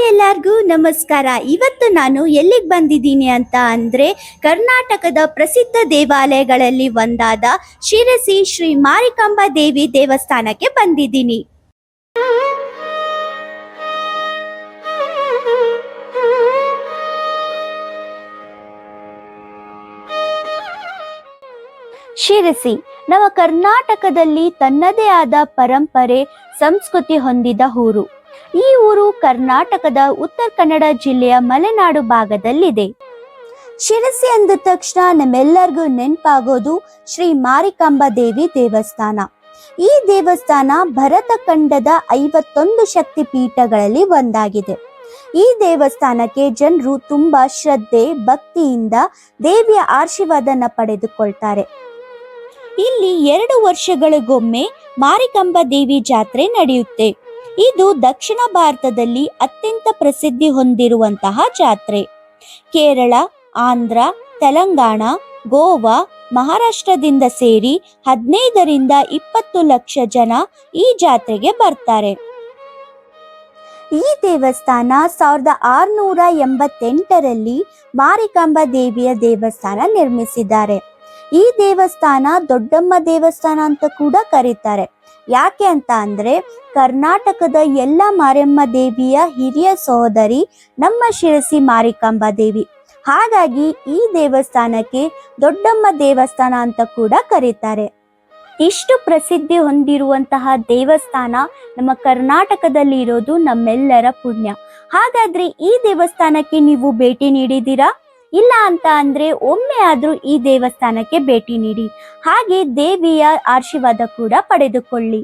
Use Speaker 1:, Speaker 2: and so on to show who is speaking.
Speaker 1: ಎಲ್ಲರಿಗೂ ನಮಸ್ಕಾರ. ಇವತ್ತು ನಾನು ಎಲ್ಲಿಗೆ ಬಂದಿದ್ದೀನಿ ಅಂತ ಅಂದರೆ ಕರ್ನಾಟಕದ ಪ್ರಸಿದ್ಧ ದೇವಾಲಯಗಳಲ್ಲಿ ಒಂದಾದ ಶಿರಸಿ ಶ್ರೀ ಮಾರಿಕಾಂಬಾ ದೇವಿ ದೇವಸ್ಥಾನಕ್ಕೆ ಬಂದಿದ್ದೀನಿ. ಶಿರಸಿ ನಮ್ಮ ಕರ್ನಾಟಕದಲ್ಲಿ ತನ್ನದೇ ಆದ ಪರಂಪರೆ ಸಂಸ್ಕೃತಿ ಹೊಂದಿದ ಊರು. ಈ ಊರು ಕರ್ನಾಟಕದ ಉತ್ತರ ಕನ್ನಡ ಜಿಲ್ಲೆಯ ಮಲೆನಾಡು ಭಾಗದಲ್ಲಿದೆ. ಶಿರಸಿ ಅಂದ ತಕ್ಷಣ ನಮ್ಮೆಲ್ಲರಿಗೂ ನೆನಪಾಗೋದು ಶ್ರೀ ಮಾರಿಕಾಂಬಾ ದೇವಿ ದೇವಸ್ಥಾನ. ಈ ದೇವಸ್ಥಾನ ಭರತ ಖಂಡದ 51 ಶಕ್ತಿ ಪೀಠಗಳಲ್ಲಿ ಒಂದಾಗಿದೆ. ಈ ದೇವಸ್ಥಾನಕ್ಕೆ ಜನರು ತುಂಬಾ ಶ್ರದ್ಧೆ ಭಕ್ತಿಯಿಂದ ದೇವಿಯ ಆಶೀರ್ವಾದನ ಪಡೆದುಕೊಳ್ತಾರೆ. ಇಲ್ಲಿ 2 ವರ್ಷಗಳಿಗೊಮ್ಮೆ ಮಾರಿಕಾಂಬಾ ದೇವಿ ಜಾತ್ರೆ ನಡೆಯುತ್ತೆ. ಇದು ದಕ್ಷಿಣ ಭಾರತದಲ್ಲಿ ಅತ್ಯಂತ ಪ್ರಸಿದ್ಧಿ ಹೊಂದಿರುವಂತಹ ಜಾತ್ರೆ. ಕೇರಳ, ಆಂಧ್ರ, ತೆಲಂಗಾಣ, ಗೋವಾ, ಮಹಾರಾಷ್ಟ್ರದಿಂದ ಸೇರಿ 15ರಿಂದ 20 ಲಕ್ಷ ಜನ ಈ ಜಾತ್ರೆಗೆ ಬರ್ತಾರೆ. ಈ ದೇವಸ್ಥಾನ 1688ರಲ್ಲಿ ಮಾರಿಕಾಂಬಾ ದೇವಿಯ ದೇವಸ್ಥಾನ ನಿರ್ಮಿಸಿದ್ದಾರೆ. ಈ ದೇವಸ್ಥಾನ ದೊಡ್ಡಮ್ಮ ದೇವಸ್ಥಾನ ಅಂತ ಕೂಡ ಕರೀತಾರೆ. ಯಾಕೆ ಅಂತ ಅಂದ್ರೆ ಕರ್ನಾಟಕದ ಎಲ್ಲ ಮಾರಿಯಮ್ಮ ದೇವಿಯ ಹಿರಿಯ ಸಹೋದರಿ ನಮ್ಮ ಶಿರಸಿ ಮಾರಿಕಾಂಬಾ ದೇವಿ. ಹಾಗಾಗಿ ಈ ದೇವಸ್ಥಾನಕ್ಕೆ ದೊಡ್ಡಮ್ಮ ದೇವಸ್ಥಾನ ಅಂತ ಕೂಡ ಕರೀತಾರೆ. ಇಷ್ಟು ಪ್ರಸಿದ್ಧಿ ಹೊಂದಿರುವಂತಹ ದೇವಸ್ಥಾನ ನಮ್ಮ ಕರ್ನಾಟಕದಲ್ಲಿ ಇರೋದು ನಮ್ಮೆಲ್ಲರ ಪುಣ್ಯ. ಹಾಗಾದ್ರೆ ಈ ದೇವಸ್ಥಾನಕ್ಕೆ ನೀವು ಭೇಟಿ ನೀಡಿದ್ದೀರಾ? ಇಲ್ಲ ಅಂತ ಅಂದ್ರೆ ಒಮ್ಮೆ ಆದ್ರೂ ಈ ದೇವಸ್ಥಾನಕ್ಕೆ ಭೇಟಿ ನೀಡಿ, ಹಾಗೆ ದೇವಿಯ ಆಶೀರ್ವಾದ ಕೂಡ ಪಡೆದುಕೊಳ್ಳಿ.